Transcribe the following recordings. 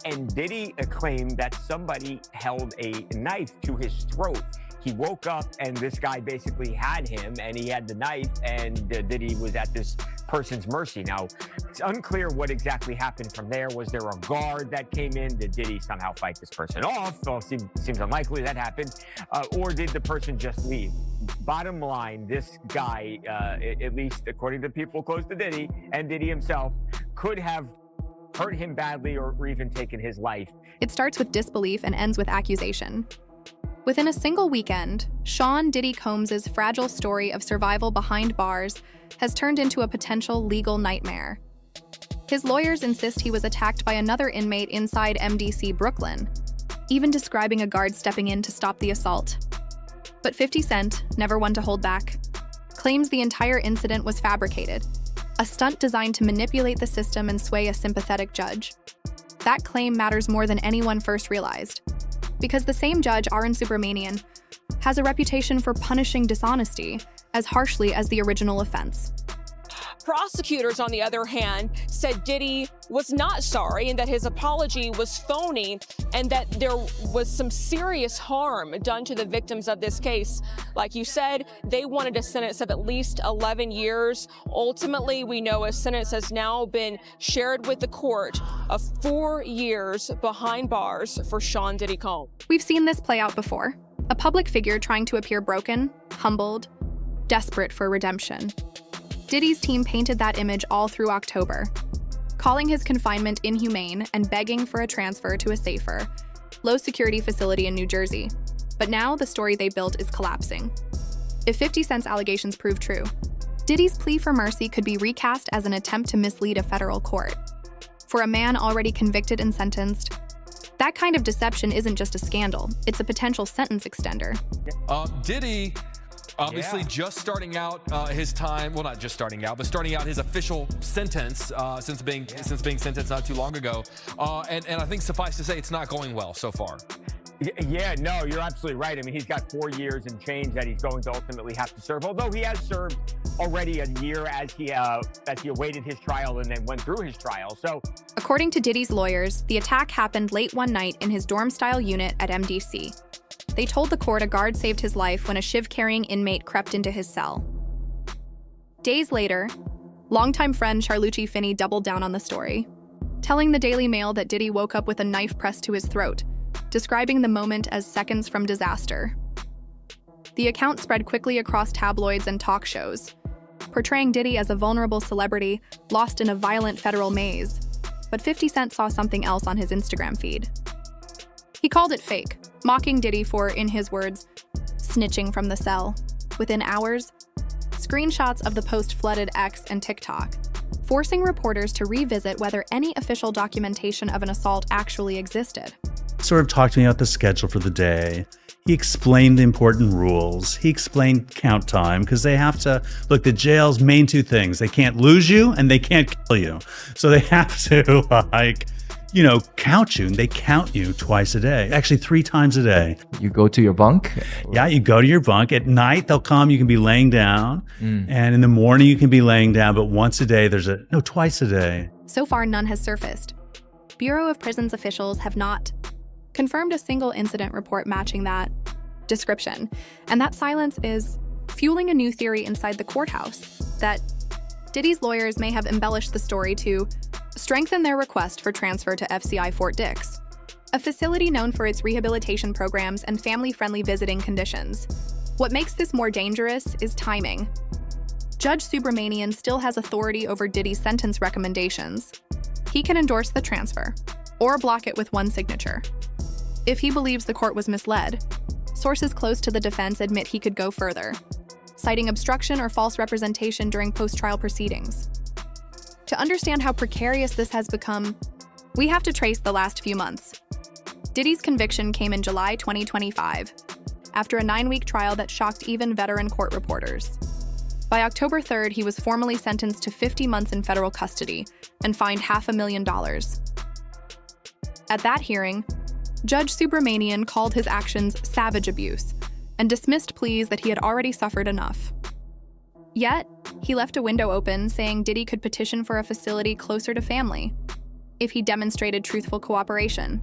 And Diddy claimed that somebody held a knife to his throat. He woke up and this guy basically had him and he had the knife, and Diddy was at this person's mercy. Now, it's unclear what exactly happened from there. Was there a guard that came in? Did Diddy somehow fight this person off? Well, seems unlikely that happened. Or did the person just leave? Bottom line, this guy, at least according to people close to Diddy and Diddy himself, could have hurt him badly or even taken his life. It starts with disbelief and ends with accusation. Within a single weekend, Sean Diddy Combs' fragile story of survival behind bars has turned into a potential legal nightmare. His lawyers insist he was attacked by another inmate inside MDC Brooklyn, even describing a guard stepping in to stop the assault. But 50 Cent, never one to hold back, claims the entire incident was fabricated, a stunt designed to manipulate the system and sway a sympathetic judge. That claim matters more than anyone first realized, because the same judge, Aaron Subramanian, has a reputation for punishing dishonesty as harshly as the original offense. Prosecutors, on the other hand, said Diddy was not sorry and that his apology was phony and that there was some serious harm done to the victims of this case. Like you said, they wanted a sentence of at least 11 years. Ultimately, we know a sentence has now been shared with the court of 4 years behind bars for Sean Diddy Combs. We've seen this play out before. A public figure trying to appear broken, humbled, desperate for redemption. Diddy's team painted that image all through October, calling his confinement inhumane and begging for a transfer to a safer, low-security facility in New Jersey. But now the story they built is collapsing. If 50 Cent's allegations prove true, Diddy's plea for mercy could be recast as an attempt to mislead a federal court. For a man already convicted and sentenced, that kind of deception isn't just a scandal, it's a potential sentence extender. Diddy obviously just starting out his time, well, not just starting out, but starting out his official sentence since being sentenced not too long ago. And I think suffice to say, it's not going well so far. Yeah, no, you're absolutely right. I mean, he's got 4 years and change that he's going to ultimately have to serve, although he has served already a year as he awaited his trial and then went through his trial. So, according to Diddy's lawyers, the attack happened late one night in his dorm-style unit at MDC. They told the court a guard saved his life when a shiv-carrying inmate crept into his cell. Days later, longtime friend Charlucci Finney doubled down on the story, telling the Daily Mail that Diddy woke up with a knife pressed to his throat, describing the moment as seconds from disaster. The account spread quickly across tabloids and talk shows, portraying Diddy as a vulnerable celebrity lost in a violent federal maze. But 50 Cent saw something else on his Instagram feed. He called it fake, mocking Diddy for, in his words, snitching from the cell. Within hours, screenshots of the post flooded X and TikTok, forcing reporters to revisit whether any official documentation of an assault actually existed. Sort of talked to me about the schedule for the day. He explained the important rules. He explained count time, because they have to, look, the jail's main two things. They can't lose you and they can't kill you. So they have to, count you. And they count you twice a day, actually 3 times a day. You go to your bunk? Yeah, you go to your bunk. At night, they'll come, you can be laying down. And in the morning, you can be laying down. But once a day, twice a day. So far, none has surfaced. Bureau of Prisons officials have not confirmed a single incident report matching that description. And that silence is fueling a new theory inside the courthouse, that Diddy's lawyers may have embellished the story to strengthen their request for transfer to FCI Fort Dix, a facility known for its rehabilitation programs and family-friendly visiting conditions. What makes this more dangerous is timing. Judge Subramanian still has authority over Diddy's sentence recommendations. He can endorse the transfer, or block it with one signature. If he believes the court was misled, sources close to the defense admit he could go further, citing obstruction or false representation during post-trial proceedings. To understand how precarious this has become, we have to trace the last few months. Diddy's conviction came in July 2025, after a 9-week trial that shocked even veteran court reporters. By October 3rd, he was formally sentenced to 50 months in federal custody and fined $500,000. At that hearing, Judge Subramanian called his actions savage abuse and dismissed pleas that he had already suffered enough. Yet, he left a window open saying Diddy could petition for a facility closer to family. if he demonstrated truthful cooperation.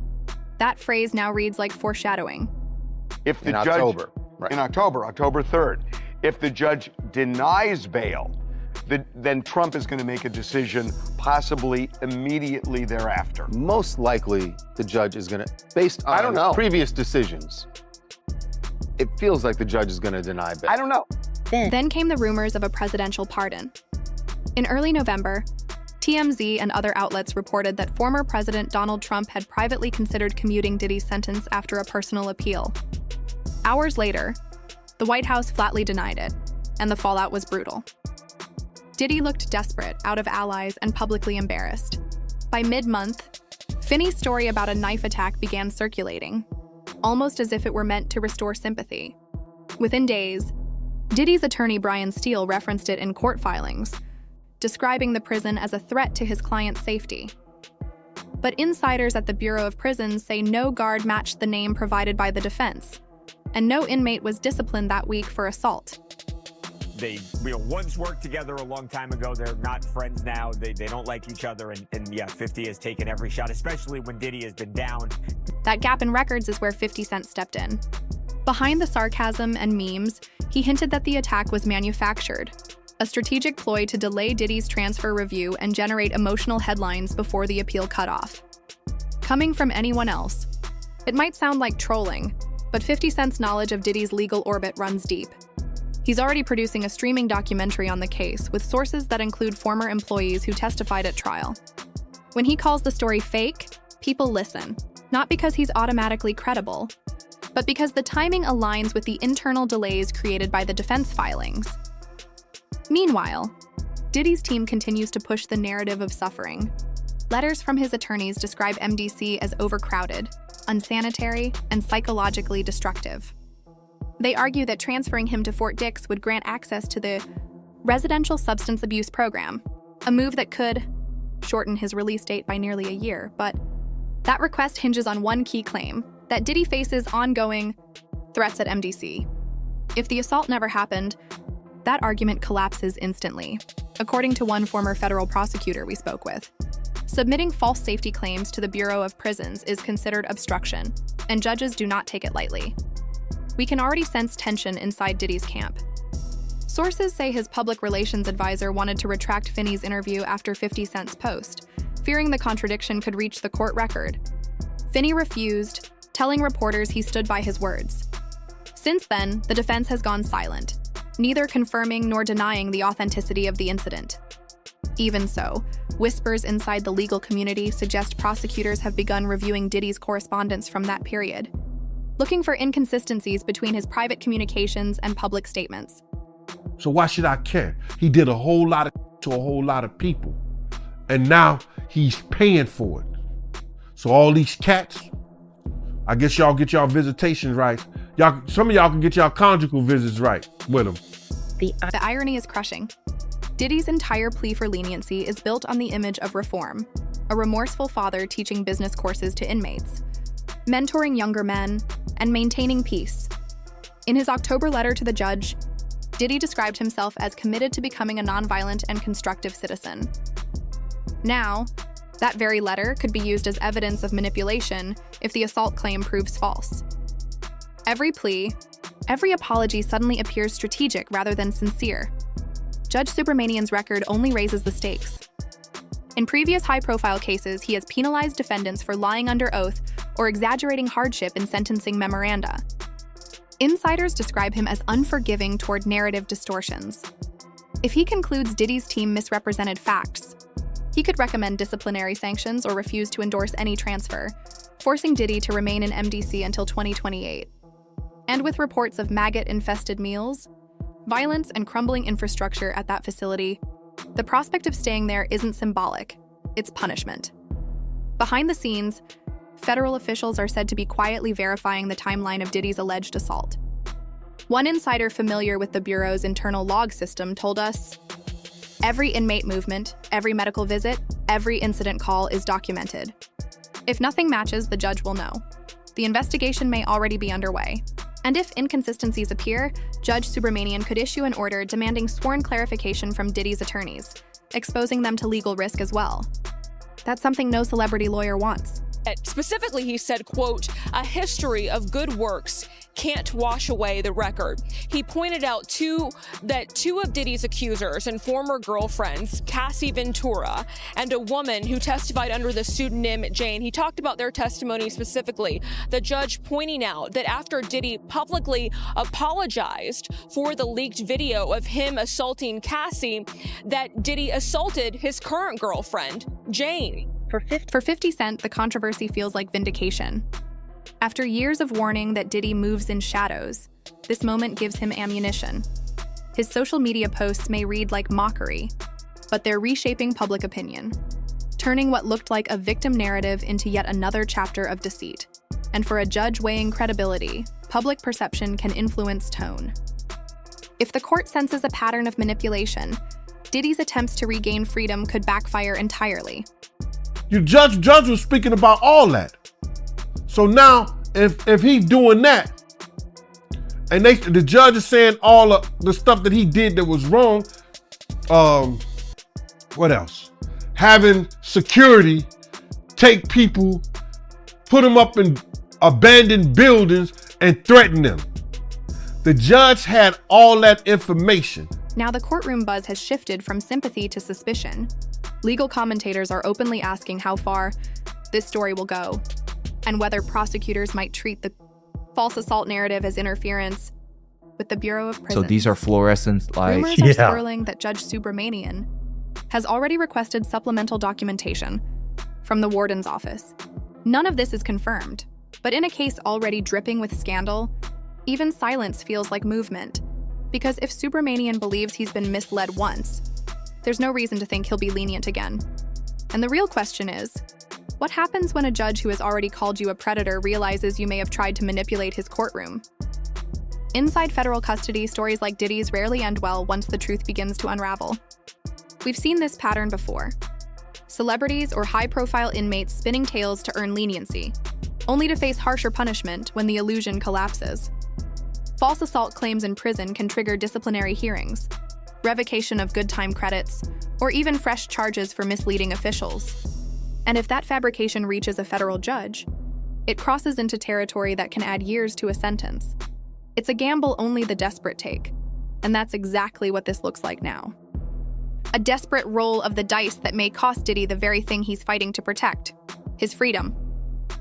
That phrase now reads like foreshadowing. If the In judge, October, right. In October, October 3rd, if the judge denies bail, then Trump is going to make a decision possibly immediately thereafter. Most likely, the judge is going to, based on I don't know. previous decisions, it feels like the judge is going to deny bail. I don't know. Then came the rumors of a presidential pardon. In early November, TMZ and other outlets reported that former President Donald Trump had privately considered commuting Diddy's sentence after a personal appeal. Hours later, the White House flatly denied it, and the fallout was brutal. Diddy looked desperate, out of allies, and publicly embarrassed. By mid-month, Finney's story about a knife attack began circulating, almost as if it were meant to restore sympathy. Within days, Diddy's attorney Brian Steele referenced it in court filings, describing the prison as a threat to his client's safety. But insiders at the Bureau of Prisons say no guard matched the name provided by the defense, and no inmate was disciplined that week for assault. They once worked together a long time ago. They're not friends now. They don't like each other. And yeah, 50 has taken every shot, especially when Diddy has been down. That gap in records is where 50 Cent stepped in. Behind the sarcasm and memes, he hinted that the attack was manufactured, a strategic ploy to delay Diddy's transfer review and generate emotional headlines before the appeal cutoff. Coming from anyone else, it might sound like trolling, but 50 Cent's knowledge of Diddy's legal orbit runs deep. He's already producing a streaming documentary on the case with sources that include former employees who testified at trial. When he calls the story fake, people listen, not because he's automatically credible, but because the timing aligns with the internal delays created by the defense filings. Meanwhile, Diddy's team continues to push the narrative of suffering. Letters from his attorneys describe MDC as overcrowded, unsanitary, and psychologically destructive. They argue that transferring him to Fort Dix would grant access to the Residential Substance Abuse Program, a move that could shorten his release date by nearly a year. But that request hinges on one key claim, that Diddy faces ongoing threats at MDC. If the assault never happened, that argument collapses instantly, according to one former federal prosecutor we spoke with. Submitting false safety claims to the Bureau of Prisons is considered obstruction, and judges do not take it lightly. We can already sense tension inside Diddy's camp. Sources say his public relations advisor wanted to retract Finney's interview after 50 Cent's post, fearing the contradiction could reach the court record. Finney refused, telling reporters he stood by his words. Since then, the defense has gone silent, neither confirming nor denying the authenticity of the incident. Even so, whispers inside the legal community suggest prosecutors have begun reviewing Diddy's correspondence from that period, looking for inconsistencies between his private communications and public statements. So why should I care? He did a whole lot of to a whole lot of people, and now he's paying for it. So all these cats, I guess y'all get y'all visitations right. Some of y'all can get y'all conjugal visits right with him. The irony is crushing. Diddy's entire plea for leniency is built on the image of reform, a remorseful father teaching business courses to inmates, mentoring younger men, and maintaining peace. In his October letter to the judge, Diddy described himself as committed to becoming a nonviolent and constructive citizen. Now, that very letter could be used as evidence of manipulation if the assault claim proves false. Every plea, every apology suddenly appears strategic rather than sincere. Judge Subramanian's record only raises the stakes. In previous high-profile cases, he has penalized defendants for lying under oath or exaggerating hardship in sentencing memoranda. Insiders describe him as unforgiving toward narrative distortions. If he concludes Diddy's team misrepresented facts, he could recommend disciplinary sanctions or refuse to endorse any transfer, forcing Diddy to remain in MDC until 2028. And with reports of maggot-infested meals, violence, and crumbling infrastructure at that facility, the prospect of staying there isn't symbolic, it's punishment. Behind the scenes, federal officials are said to be quietly verifying the timeline of Diddy's alleged assault. One insider familiar with the Bureau's internal log system told us, "Every inmate movement, every medical visit, every incident call is documented. If nothing matches, the judge will know. The investigation may already be underway. And if inconsistencies appear, Judge Subramanian could issue an order demanding sworn clarification from Diddy's attorneys, exposing them to legal risk as well." That's something no celebrity lawyer wants. Specifically, he said, quote, "A history of good works can't wash away the record." He pointed out that two of Diddy's accusers and former girlfriends, Cassie Ventura and a woman who testified under the pseudonym Jane, he talked about their testimony specifically. The judge pointing out that after Diddy publicly apologized for the leaked video of him assaulting Cassie, that Diddy assaulted his current girlfriend, Jane. For 50 Cent, the controversy feels like vindication. After years of warning that Diddy moves in shadows, this moment gives him ammunition. His social media posts may read like mockery, but they're reshaping public opinion, turning what looked like a victim narrative into yet another chapter of deceit. And for a judge weighing credibility, public perception can influence tone. If the court senses a pattern of manipulation, Diddy's attempts to regain freedom could backfire entirely. Judge was speaking about all that. So now, if he's doing that, and the judge is saying all of the stuff that he did that was wrong, what else? Having security take people, put them up in abandoned buildings and threaten them. The judge had all that information. Now the courtroom buzz has shifted from sympathy to suspicion. Legal commentators are openly asking how far this story will go, and whether prosecutors might treat the false assault narrative as interference with the Bureau of Prisons. So these are fluorescent lights. Rumors are swirling that Judge Subramanian has already requested supplemental documentation from the warden's office. None of this is confirmed, but in a case already dripping with scandal, even silence feels like movement. Because if Subramanian believes he's been misled once, there's no reason to think he'll be lenient again. And the real question is, what happens when a judge who has already called you a predator realizes you may have tried to manipulate his courtroom? Inside federal custody, stories like Diddy's rarely end well once the truth begins to unravel. We've seen this pattern before. Celebrities or high-profile inmates spinning tales to earn leniency, only to face harsher punishment when the illusion collapses. False assault claims in prison can trigger disciplinary hearings, revocation of good time credits, or even fresh charges for misleading officials. And if that fabrication reaches a federal judge, it crosses into territory that can add years to a sentence. It's a gamble only the desperate take, and that's exactly what this looks like now. A desperate roll of the dice that may cost Diddy the very thing he's fighting to protect, his freedom.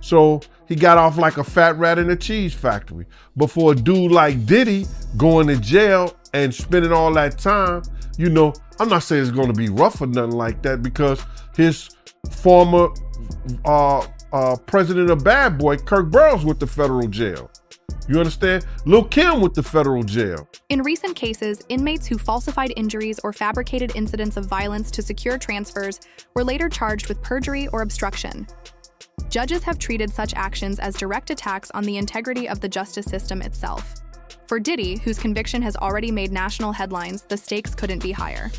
So he got off like a fat rat in a cheese factory. But for a dude like Diddy going to jail and spending all that time, I'm not saying it's going to be rough or nothing like that, because his former president of Bad Boy, Kirk Burrows, with the federal jail. You understand? Lil' Kim with the federal jail. In recent cases, inmates who falsified injuries or fabricated incidents of violence to secure transfers were later charged with perjury or obstruction. Judges have treated such actions as direct attacks on the integrity of the justice system itself. For Diddy, whose conviction has already made national headlines, the stakes couldn't be higher.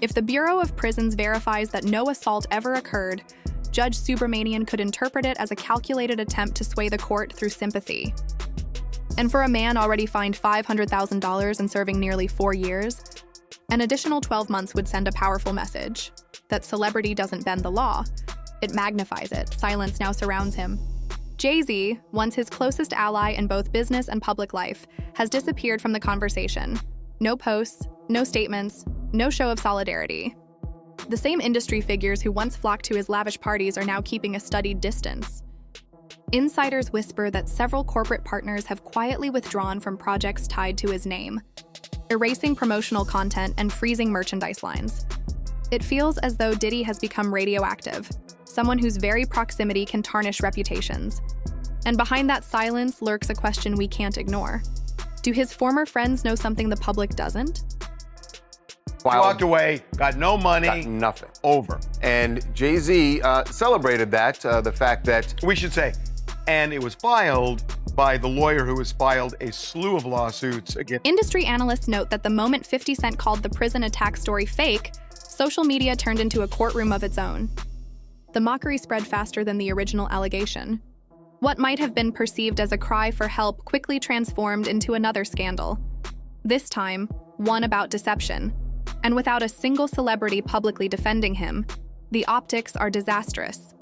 If the Bureau of Prisons verifies that no assault ever occurred, Judge Subramanian could interpret it as a calculated attempt to sway the court through sympathy. And for a man already fined $500,000 and serving nearly 4 years, an additional 12 months would send a powerful message that celebrity doesn't bend the law. It magnifies it. Silence now surrounds him. Jay-Z, once his closest ally in both business and public life, has disappeared from the conversation. No posts, no statements, no show of solidarity. The same industry figures who once flocked to his lavish parties are now keeping a studied distance. Insiders whisper that several corporate partners have quietly withdrawn from projects tied to his name, erasing promotional content and freezing merchandise lines. It feels as though Diddy has become radioactive, someone whose very proximity can tarnish reputations. And behind that silence lurks a question we can't ignore. Do his former friends know something the public doesn't? Walked away, got no money. Got nothing. Over. And Jay-Z celebrated that, the fact that... We should say, and it was filed by the lawyer who has filed a slew of lawsuits against... Industry analysts note that the moment 50 Cent called the prison attack story fake, social media turned into a courtroom of its own. The mockery spread faster than the original allegation. What might have been perceived as a cry for help quickly transformed into another scandal. This time, one about deception. And without a single celebrity publicly defending him, The optics are disastrous.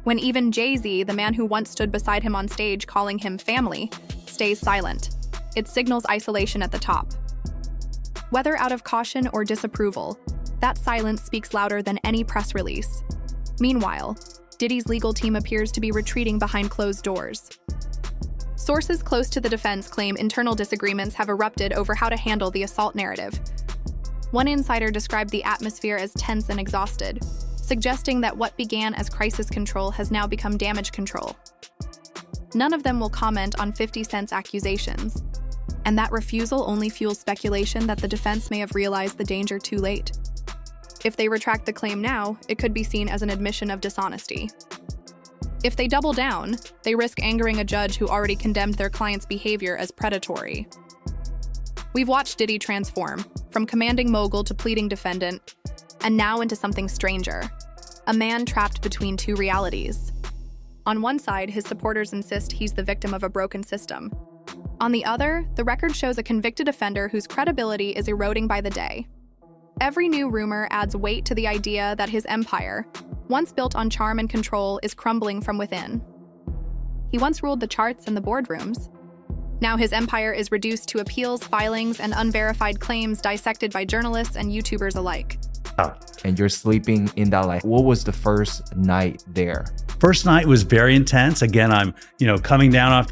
When even Jay-Z, the man who once stood beside him on stage calling him family, stays silent, it signals isolation at the top. Whether out of caution or disapproval, that silence speaks louder than any press release. Meanwhile, Diddy's legal team appears to be retreating behind closed doors. Sources close to the defense claim internal disagreements have erupted over how to handle the assault narrative. One insider described the atmosphere as tense and exhausted, suggesting that what began as crisis control has now become damage control. None of them will comment on 50 Cent's accusations, and that refusal only fuels speculation that the defense may have realized the danger too late. If they retract the claim now, it could be seen as an admission of dishonesty. If they double down, they risk angering a judge who already condemned their client's behavior as predatory. We've watched Diddy transform, from commanding mogul to pleading defendant, and now into something stranger, a man trapped between two realities. On one side, his supporters insist he's the victim of a broken system. On the other, the record shows a convicted offender whose credibility is eroding by the day. Every new rumor adds weight to the idea that his empire, once built on charm and control, is crumbling from within. He once ruled the charts and the boardrooms. Now his empire is reduced to appeals, filings, and unverified claims dissected by journalists and YouTubers alike. And you're sleeping in that life. What was the first night there? First night was very intense. Again, I'm, coming down off,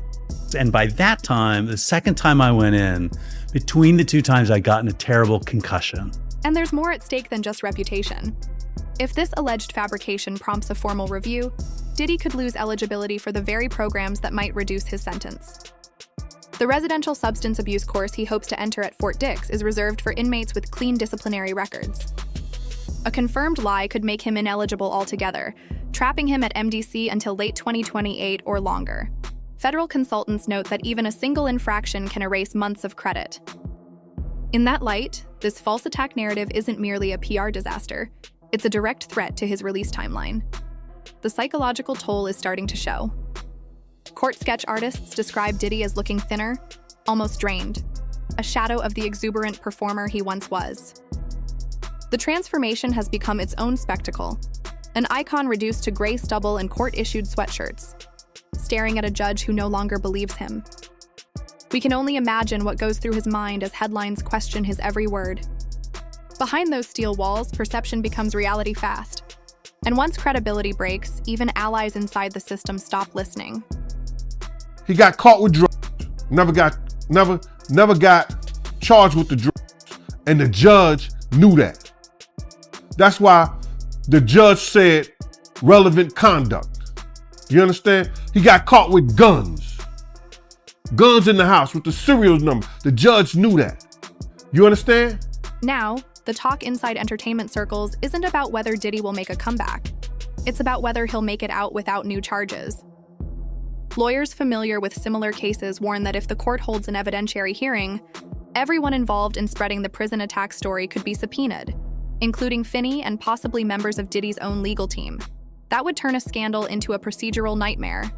and by that time, the second time I went in, between the two times I got in a terrible concussion. And there's more at stake than just reputation. If this alleged fabrication prompts a formal review, Diddy could lose eligibility for the very programs that might reduce his sentence. The residential substance abuse course he hopes to enter at Fort Dix is reserved for inmates with clean disciplinary records. A confirmed lie could make him ineligible altogether, trapping him at MDC until late 2028 or longer. Federal consultants note that even a single infraction can erase months of credit. In that light, this false attack narrative isn't merely a PR disaster, it's a direct threat to his release timeline. The psychological toll is starting to show. Court sketch artists describe Diddy as looking thinner, almost drained, a shadow of the exuberant performer he once was. The transformation has become its own spectacle, an icon reduced to gray stubble and court-issued sweatshirts, staring at a judge who no longer believes him. We can only imagine what goes through his mind as headlines question his every word. Behind those steel walls, perception becomes reality fast. And once credibility breaks, even allies inside the system stop listening. He got caught with drugs, never got charged with the drugs, and the judge knew that. That's why the judge said relevant conduct. You understand? He got caught with guns. Guns in the house with the serial number. The judge knew that. You understand? Now, the talk inside entertainment circles isn't about whether Diddy will make a comeback. It's about whether he'll make it out without new charges. Lawyers familiar with similar cases warn that if the court holds an evidentiary hearing, everyone involved in spreading the prison attack story could be subpoenaed, including Finney and possibly members of Diddy's own legal team. That would turn a scandal into a procedural nightmare,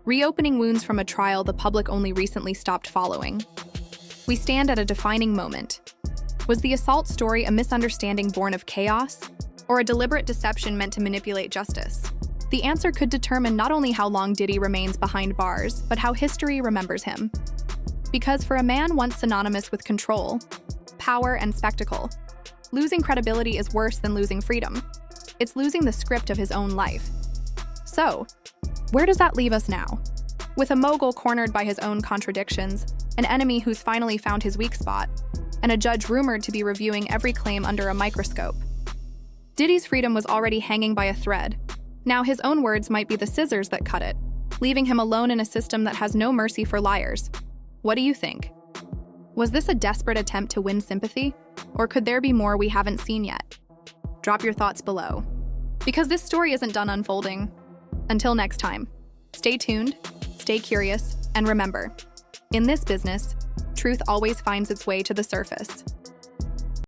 reopening wounds from a trial the public only recently stopped following. We stand at a defining moment. Was the assault story a misunderstanding born of chaos, or a deliberate deception meant to manipulate justice? The answer could determine not only how long Diddy remains behind bars, but how history remembers him. Because for a man once synonymous with control, power, and spectacle, losing credibility is worse than losing freedom. It's losing the script of his own life. So, where does that leave us now? With a mogul cornered by his own contradictions, an enemy who's finally found his weak spot, and a judge rumored to be reviewing every claim under a microscope. Diddy's freedom was already hanging by a thread. Now his own words might be the scissors that cut it, leaving him alone in a system that has no mercy for liars. What do you think? Was this a desperate attempt to win sympathy? Or could there be more we haven't seen yet? Drop your thoughts below. Because this story isn't done unfolding. Until next time, stay tuned, stay curious, and remember, in this business, truth always finds its way to the surface.